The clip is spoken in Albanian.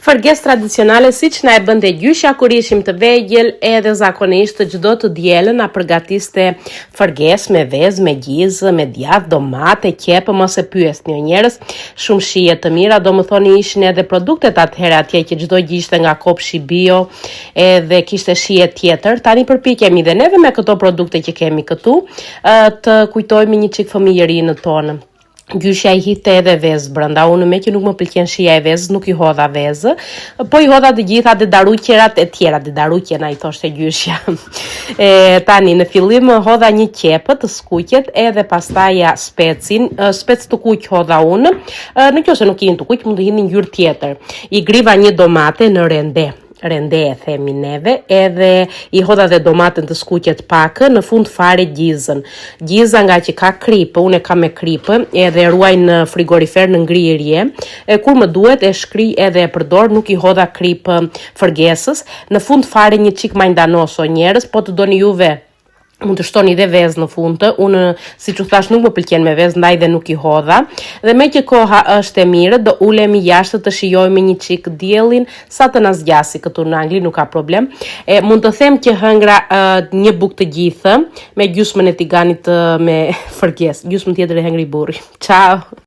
Fërges tradicionale siç na e bënte gjyshja kur ishim të vegjël, edhe zakonisht çdo të dielën na përgatiste fërges me vezë, me gjizë, me djath, domate, qepë, mos e pyesni o njerëz, shumë shije të mira, domethënë ishin edhe produktet atëherë atje që çdo gjë ishte nga kopshi bio, edhe kishte shije tjetër. Tani përpiqemi dhe neve me këto produkte që kemi këtu, të kujtojmë një çik fëmijërinë tonë. Gjyshja I hite edhe vezë brenda. Unë me që nuk më pëlqen shija e vezë, nuk I hodha vezë, po I hodha të gjitha dhe daruqerat e tjera, dhe daruqena I thoshte gjyshja. Tani në fillim hodha një qepë të skuqet, edhe pastaja specin, spec të kuq hodha unë. Nëse nuk ishin të kuq, mund të hidhin ngjyrë tjetër. I griva një domate në rende e themi neve, edhe I hodha dhe domatën të skuqet pak, në fund fare gjizën. Gjiza nga që ka kripë, unë e kam me kripë, edhe ruaj në frigorifer në ngrirje, kur më duhet e shkri edhe e përdor, nuk I hodha kripë fërgesës, në fund fare një çik majdanos o njerëz, po të doni juve, mund të shtoni dhe vezë në fund, unë si që thash nuk më pëlqen me vezë, ndaj dhe nuk I hodha, dhe me që koha është e mirë, do ulemi jashtë të shijojmë një çik diellin, sa të na zgjasi këtu në Angli, nuk ka problem. Mund të them që hëngra një bukë të gjithë, me gjysmën e tiganit me fërgesë, gjysmën tjetër e hëngri burri. Ciao!